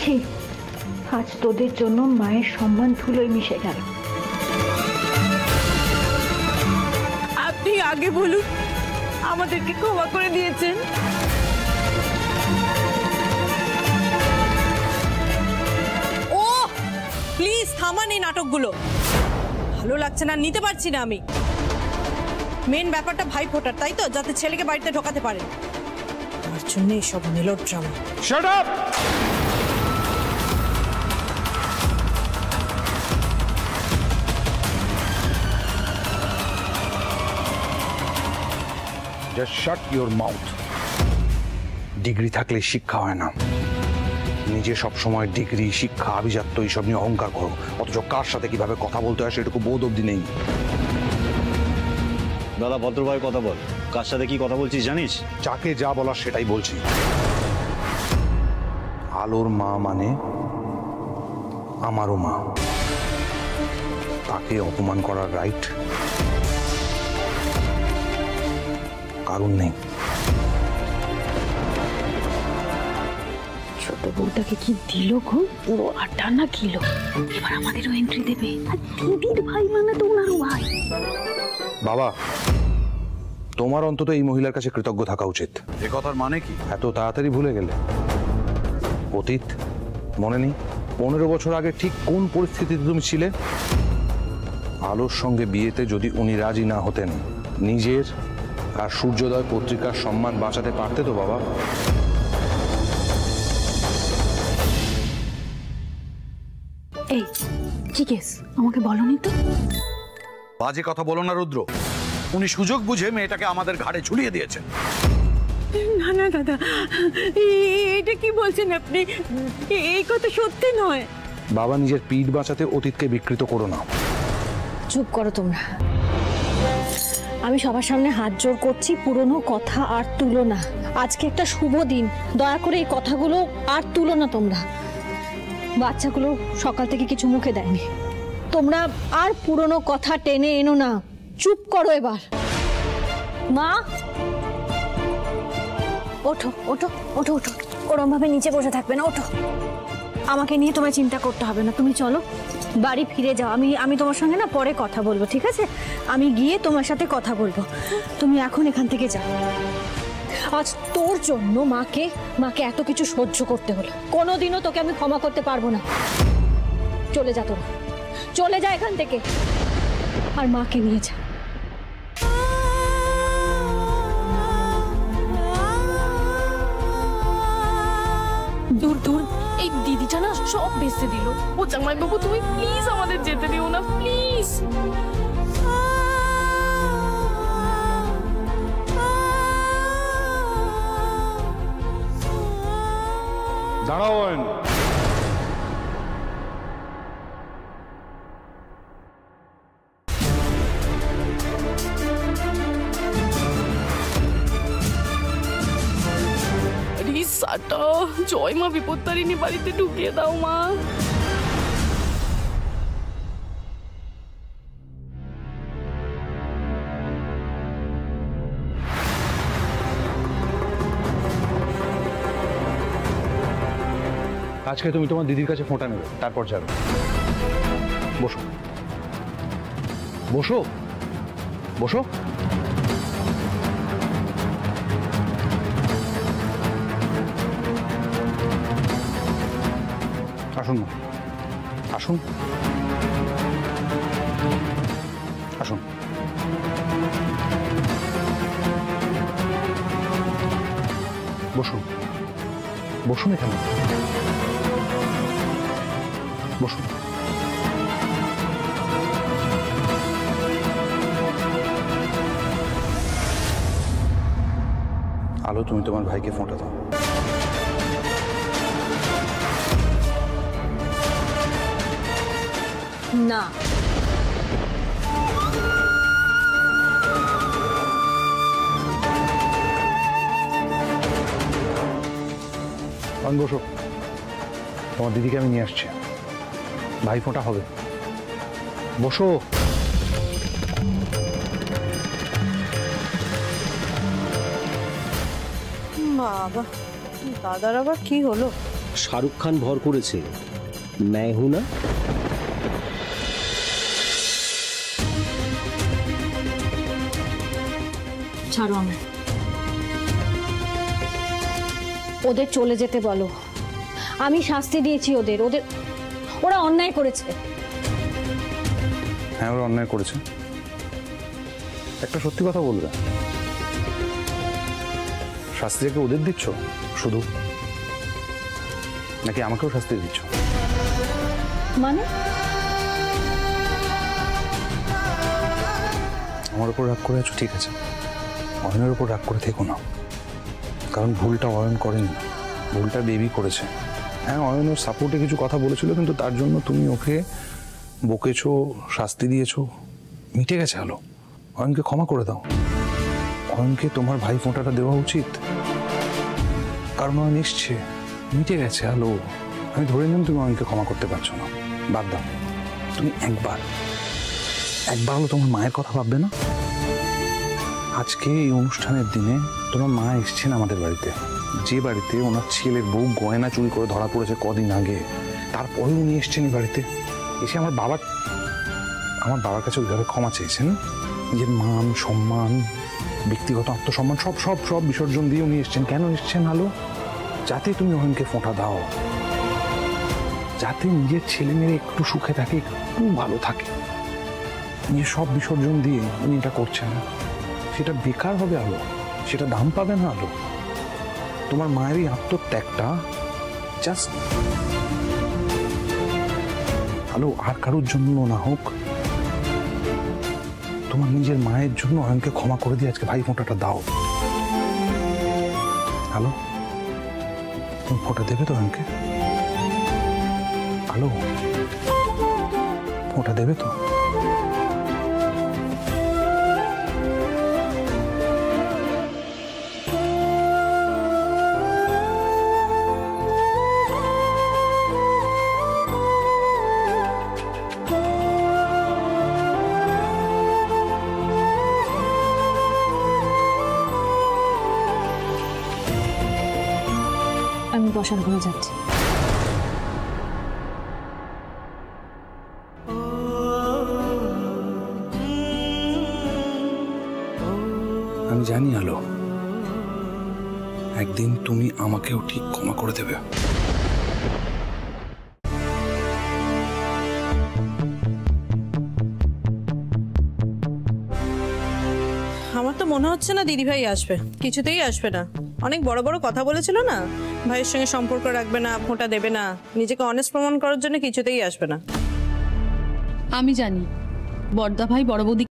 ছি, আজ তোদের জন্য মায়ের সম্মান ধুলোয় মিশে গেল। আপনি আগে বলুন, আমাদেরকে ক্ষমা করে দিয়েছেন। ও প্লিজ থামান এই নাটকগুলো, ভালো লাগছে না, নিতে পারছি না আমি। মেন ব্যাপারটা ভাই ফোটার, তাই তো, যাতে ছেলেকে বাড়িতে ঢোকাতে পারে। তার জন্য এসব melodrama. Shut up! Just shut your mouth. Degree থাকলে শিক্ষা হয় না। নিজে সব সময় ডিগ্রি, শিক্ষা, আভিজাত্য এইসব নিয়ে অহংকার করো, অথচ কার সাথে কিভাবে কথা বলতে হয় সেটুকু বোধ অব্দি নেই। দাদা ভদ্রভাবে কথা বল, কার সাথে কি কথা বলছিস জানিস? যাকে যা বলার সেটাই বলছি। আলোর মা মানে আমারও মা, তাকে অপমান করার রাইট কারণ নেই। ছোট বউটাকে কি দিল গো, পুরো 58 কিলো। এবার আমাদেরও এন্ট্রি দেবে। আর দিদির ভাই মানে তোমারও ভাই। বাবা, তোমার অন্তত এই মহিলার কাছে কৃতজ্ঞ থাকা উচিত। এ কথার মানে কি? এত তাড়াতাড়ি ভুলে গেলে? অতীত মনে নেই? 15 বছর আগে ঠিক কোন পরিস্থিতিতে তুমি ছিলে? আলোর সঙ্গে বিয়েতে যদি উনি রাজি না হতেন, নিজের আর সূর্যোদয় পত্রিকার সম্মান বাঁচাতে পারতে তো বাবা। এই জিজ্ঞেস, আমাকে বলনি তো? বাজে কথা বলো না রুদ্র। উনি সুযোগ বুঝে মেয়েটাকে আমাদের ঘাড়ে ঝুলিয়ে দিয়েছেন। না না দাদা, এটা কি বলছেন আপনি? এই কথা সত্যি নয়। বাবা, নিজের পিঠ বাঁচাতে অতীতকে বিকৃত করো না। চুপ করো তোমরা। আমি সবার সামনে হাত জোর করছি, পুরনো কথা আর তুলো না। আজকে একটা শুভ দিন, দয়া করে এই কথাগুলো আর তুলো না তোমরা। বাচ্চাগুলো সকাল থেকে কিছু মুখে দেয়নি, তোমরা আর পুরনো কথা টেনে এনো না। চুপ করো এবার। মা ওঠো ওঠো ওঠো ওঠো, ওরম ভাবে নিচে বসে থাকবে না, ওঠো। আমাকে নিয়ে তোমায় চিন্তা করতে হবে না, তুমি চলো বাড়ি ফিরে যাও। আমি তোমার সঙ্গে না পরে কথা বলবো, ঠিক আছে? আমি গিয়ে তোমার সাথে কথা বলবো, তুমি এখন এখান থেকে যাও। আজ তোর জন্য মাকে এত কিছু সহ্য করতে হলো, কোনোদিনও তোকে আমি ক্ষমা করতে পারবো না। চলে যা তোরা, চলে যা এখান থেকে, আর মাকে নিয়ে যা। দূর দূর, এই দিদিটা না সব বেঁচে দিল। ও জামাই বাবু, তুমি প্লিজ আমাদের যেতে দিও না, প্লিজ। দাঁড়াও। সাটা জয় মা বিপত্তারিণী বাড়িতে ঢুকিয়ে দাও মা। আজকে তুমি তোমার দিদির কাছে ফোঁটা নেবে, তারপর যাবে। বসো বসো বসো। আসুন আসুন আসুন। বসুন বসুন, এখানে বসুন। আলো, তুমি তোমার ভাইকে ফোঁটা দাও। না, বসো, তোমার দিদিকে আমি নিয়ে আসছি, ভাই ফোঁটা হবে। বসো। বাবা, দাদার আবার কি হলো? শাহরুখ খান ভর করেছে, मैं हूं ना। ছাড়ো আমায়, ওদের চলে যেতে বলো। আমি শাস্তি দিয়েছি ওদের, ওরা অন্যায় করেছে। হ্যাঁ, ওরা অন্যায় করেছে। একটা সত্যি কথা বলবে, শাস্তিকে ওদের দিচ্ছ শুধু, নাকি আমাকেও শাস্তি দিচ্ছ? মানে আমার উপর রাগ করে আছো, ঠিক আছে, অয়নের উপর রাগ করে থেকো না, কারণ ভুলটা অয়ন করেনি, ভুলটা বেবি করেছে। হ্যাঁ, অয়নের সাপোর্টে কিছু কথা বলেছিল, কিন্তু তার জন্য তুমি ওকে বকেছো, শাস্তি দিয়েছো, মিটে গেছে। হলো, অয়নকে ক্ষমা করে দাও। অয়নকে তোমার ভাই ফোঁটাটা দেওয়া উচিত, কারণ অয়ন এসছে, মিটে গেছে। হলো, আমি ধরে নিলাম তুমি অয়নকে ক্ষমা করতে পারছো না, বাদ দাও। তুমি একবার হলো তোমার মায়ের কথা ভাববে না? আজকে এই অনুষ্ঠানের দিনে তোমার মা এসছেন আমাদের বাড়িতে, যে বাড়িতে ওনার ছেলের বউ গয়না চুরি করে ধরা পড়েছে কদিন আগে, তারপরে উনি এসছেন এই বাড়িতে, এসে আমার বাবার কাছে ওইভাবে ক্ষমা চেয়েছেন। নিজের মান সম্মান, ব্যক্তিগত আত্মসম্মান সব সব সব বিসর্জন দিয়ে উনি এসছেন। কেন এসছেন? আলো, যাতে তুমি অয়নকে ফোঁটা দাও, যাতে নিজের ছেলে মেয়ে একটু সুখে থাকে, একটু ভালো থাকে। নিজের সব বিসর্জন দিয়ে উনি এটা করছেন, সেটা বেকার হবে আলো, সেটা দাম পাবে না আলো। তোমার মায়ের এই আত্মত্যাগটা জাস্ট আলো, আর কারোর জন্য না হোক, তোমার নিজের মায়ের জন্য অয়নকে ক্ষমা করে দিয়ে আজকে ভাই ফোঁটাটা দাও। আলো, তুমি ফোঁটা দেবে তো অয়নকে? আলো, ফোঁটা দেবে তো? আমি বসার ঘরে যাচ্ছি। আমি জানি আলো, একদিন তুমি আমাকেও ঠিক ক্ষমা করে দেবে। আমার তো মনে হচ্ছে না দিদিভাই আসবে, কিছুতেই আসবে না। অনেক বড় বড় কথা বলেছিল না, ভাইয়ের সঙ্গে সম্পর্ক রাখবে না, ফোঁটা দেবে না, নিজেকে অনেস্ট প্রমাণ করার জন্য কিছুতেই আসবে না। আমি জানি বড়দা ভাই বড় বৌদিকে